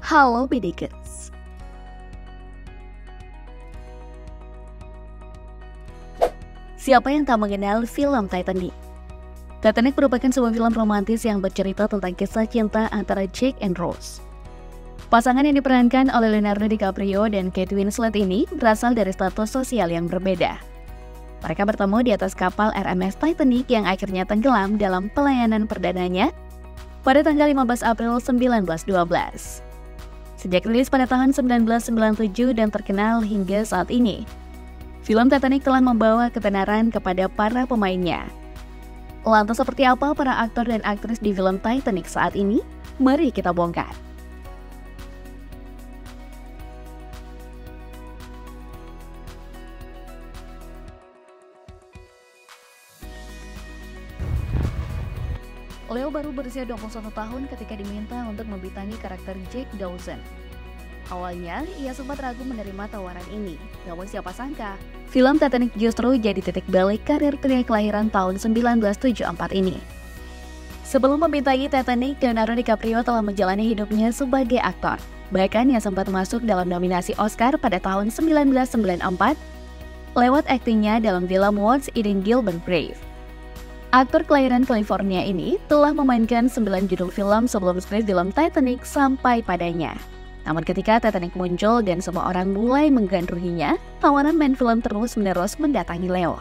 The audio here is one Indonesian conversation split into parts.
Halo Bidikers. Siapa yang tak mengenal film Titanic? Titanic merupakan sebuah film romantis yang bercerita tentang kisah cinta antara Jack and Rose. Pasangan yang diperankan oleh Leonardo DiCaprio dan Kate Winslet ini berasal dari status sosial yang berbeda. Mereka bertemu di atas kapal RMS Titanic yang akhirnya tenggelam dalam pelayanan perdananya pada tanggal 15 April 1912. Sejak rilis pada tahun 1997 dan terkenal hingga saat ini, film Titanic telah membawa ketenaran kepada para pemainnya. Lantas seperti apa para aktor dan aktris di film Titanic saat ini? Mari kita bongkar. Leo baru berusia 21 tahun ketika diminta untuk membintangi karakter Jack Dawson. Awalnya, ia sempat ragu menerima tawaran ini. Namun siapa sangka, film Titanic justru jadi titik balik karir pria kelahiran tahun 1974 ini. Sebelum membintangi Titanic, Leonardo DiCaprio telah menjalani hidupnya sebagai aktor. Bahkan ia sempat masuk dalam nominasi Oscar pada tahun 1994 lewat aktingnya dalam film What's Eating Gilbert Grape. Aktor kelahiran California ini telah memainkan 9 judul film sebelum skrip film Titanic sampai padanya. Namun ketika Titanic muncul dan semua orang mulai menggandrunginya, tawaran main film terus-menerus mendatangi Leo.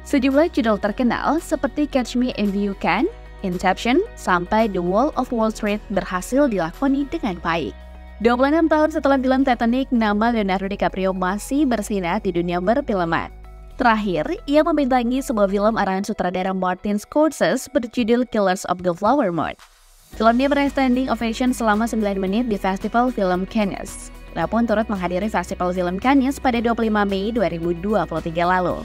Sejumlah judul terkenal seperti Catch Me If You Can, Inception, sampai The Wolf of Wall Street berhasil dilakoni dengan baik. 26 tahun setelah film Titanic, nama Leonardo DiCaprio masih bersinar di dunia perfilman. Terakhir, ia membintangi sebuah film arahan sutradara Martin Scorsese berjudul Killers of the Flower Moon. Filmnya meraih standing ovation selama 9 menit di Festival Film Cannes. Leo pun turut menghadiri Festival Film Cannes pada 25 Mei 2023 lalu.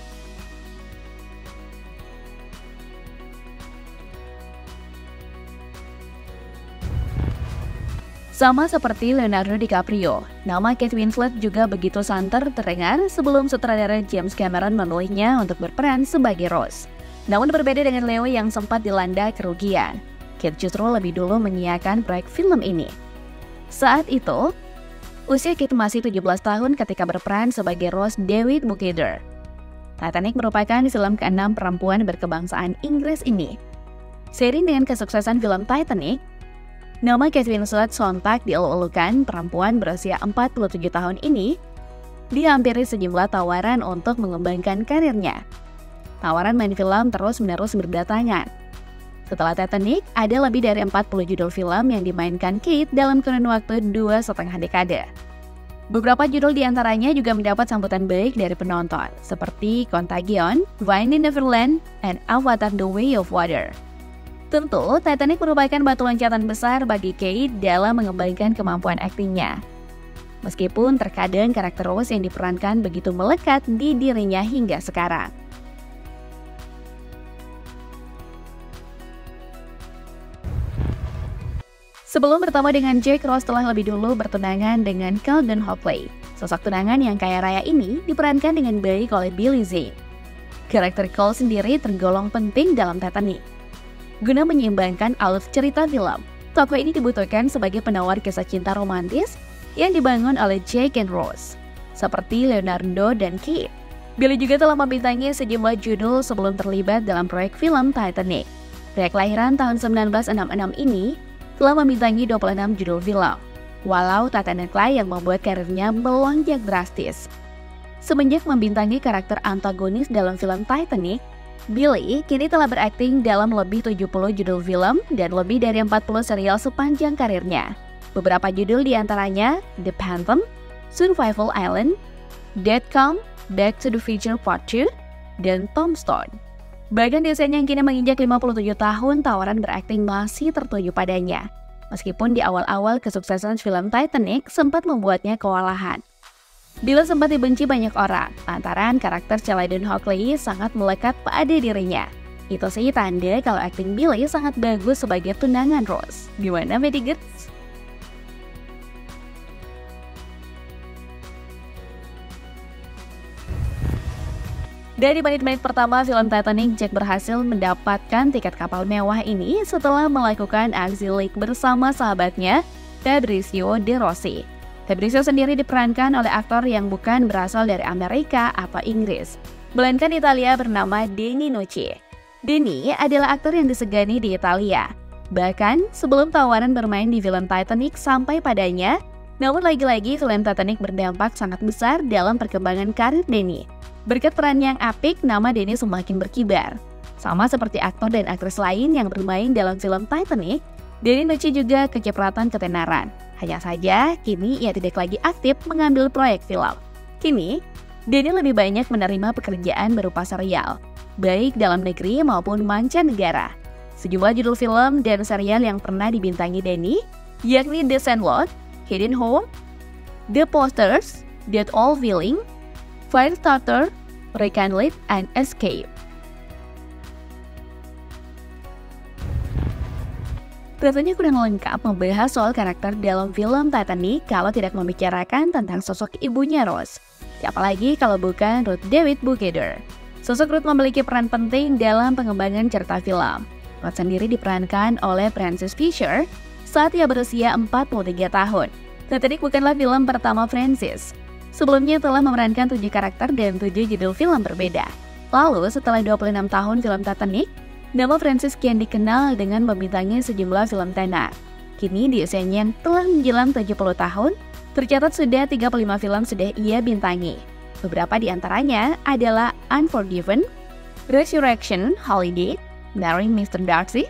Sama seperti Leonardo DiCaprio, nama Kate Winslet juga begitu santer terdengar sebelum sutradara James Cameron memilihnya untuk berperan sebagai Rose. Namun berbeda dengan Leo yang sempat dilanda kerugian, Kate justru lebih dulu menyiapkan proyek film ini. Saat itu, usia Kate masih 17 tahun ketika berperan sebagai Rose David Bukader. Titanic merupakan film ke-6 perempuan berkebangsaan Inggris ini. Seiring dengan kesuksesan film Titanic, nama Kate Winslet sontak dieluk-elukan. Perempuan berusia 47 tahun ini dihampiri sejumlah tawaran untuk mengembangkan karirnya. Tawaran main film terus-menerus berdatangan. Setelah Titanic, ada lebih dari 40 judul film yang dimainkan Kate dalam kurun waktu 2,5 dekade. Beberapa judul diantaranya juga mendapat sambutan baik dari penonton, seperti Contagion, Finding Neverland, and Avatar: The Way of Water. Tentu, Titanic merupakan batu loncatan besar bagi Kate dalam mengembangkan kemampuan aktingnya. Meskipun terkadang karakter Rose yang diperankan begitu melekat di dirinya hingga sekarang. Sebelum bertemu dengan Jack, Rose telah lebih dulu bertunangan dengan Sheldon Hockley. Sosok tunangan yang kaya raya ini diperankan dengan baik oleh Billy Zane. Karakter Cole sendiri tergolong penting dalam Titanic. Guna menyeimbangkan alur cerita film, tokoh ini dibutuhkan sebagai penawar kisah cinta romantis yang dibangun oleh Jack and Rose, seperti Leonardo dan Kate. Billy juga telah membintangi sejumlah judul sebelum terlibat dalam proyek film Titanic. Pria kelahiran tahun 1966 ini telah membintangi 26 judul film, walau Titanic-lah yang membuat karirnya melonjak drastis. Semenjak membintangi karakter antagonis dalam film Titanic, Billy kini telah berakting dalam lebih 70 judul film dan lebih dari 40 serial sepanjang karirnya. Beberapa judul diantaranya The Phantom, Survival Island, Deadcom, Back to the Future Part 2, dan Tombstone. Bahkan di usianya yang kini menginjak 57 tahun, tawaran berakting masih tertuju padanya. Meskipun di awal-awal kesuksesan film Titanic sempat membuatnya kewalahan. Billy sempat dibenci banyak orang, lantaran karakter Sheldon Hockley sangat melekat pada dirinya. Itu sih tanda kalau akting Billy sangat bagus sebagai tunangan Rose. Gimana, Medigers? Dari menit-menit pertama film Titanic, Jack berhasil mendapatkan tiket kapal mewah ini setelah melakukan aksi leak bersama sahabatnya Fabrizio De Rossi. Fabrizio sendiri diperankan oleh aktor yang bukan berasal dari Amerika atau Inggris, melainkan Italia bernama Denny Nucci. Denny adalah aktor yang disegani di Italia. Bahkan sebelum tawaran bermain di film Titanic sampai padanya, namun lagi-lagi film Titanic berdampak sangat besar dalam perkembangan karir Denny. Berkat peran yang apik, nama Denny semakin berkibar. Sama seperti aktor dan aktris lain yang bermain dalam film Titanic, Denny Nucci juga kecipratan ketenaran. Hanya saja, kini ia tidak lagi aktif mengambil proyek film. Kini, Denny lebih banyak menerima pekerjaan berupa serial, baik dalam negeri maupun mancanegara. Sejumlah judul film dan serial yang pernah dibintangi Denny, yakni The Sandlot, Hidden Home, The Posters, That Old Feeling, Firestarter, Rekindled, and Escape. Rasanya kurang lengkap membahas soal karakter dalam film Titanic kalau tidak membicarakan tentang sosok ibunya Rose. Siapa lagi kalau bukan Ruth David Bukader. Sosok Ruth memiliki peran penting dalam pengembangan cerita film. Ruth sendiri diperankan oleh Frances Fisher saat ia berusia 43 tahun. Titanic bukanlah film pertama Frances. Sebelumnya telah memerankan 7 karakter dan 7 judul film berbeda. Lalu setelah 26 tahun film Titanic, nama Frances kian dikenal dengan membintangi sejumlah film tenar. Kini di usianya yang telah menjelang 70 tahun, tercatat sudah 35 film sudah ia bintangi. Beberapa di antaranya adalah Unforgiven, Resurrection, Holiday, Marrying Mr. Darcy,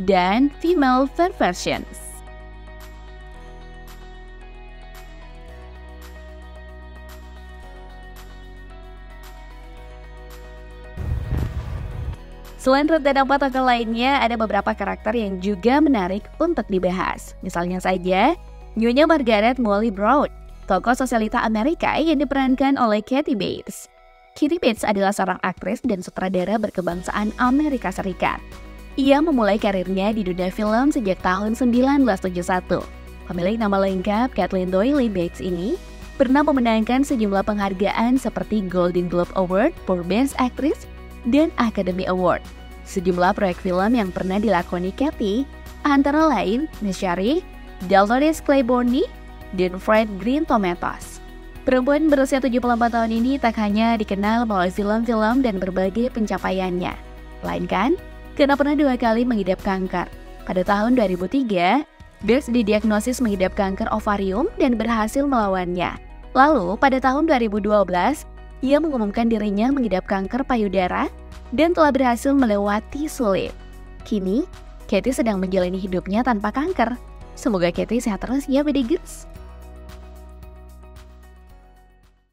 dan Female Perversions. Selain Ruth dan 4 tokoh lainnya, ada beberapa karakter yang juga menarik untuk dibahas. Misalnya saja, Nyonya Margaret Molly Brown, tokoh sosialita Amerika yang diperankan oleh Kathy Bates. Kathy Bates adalah seorang aktris dan sutradara berkebangsaan Amerika Serikat. Ia memulai karirnya di dunia film sejak tahun 1971. Pemilik nama lengkap Kathleen Doyle Bates ini pernah memenangkan sejumlah penghargaan seperti Golden Globe Award for Best Actress dan Academy Award. Sejumlah proyek film yang pernah dilakoni Kathy antara lain Miss Sherry, Dolores Claiborne, dan Fried Green Tomatoes. Perempuan berusia 74 tahun ini tak hanya dikenal melalui film-film dan berbagai pencapaiannya, melainkan karena pernah 2 kali mengidap kanker. Pada tahun 2003, Bates didiagnosis mengidap kanker ovarium dan berhasil melawannya. Lalu pada tahun 2012, ia mengumumkan dirinya mengidap kanker payudara dan telah berhasil melewati sulit. Kini, Kathy sedang menjalani hidupnya tanpa kanker. Semoga Kathy sehat terus ya, Bediggers.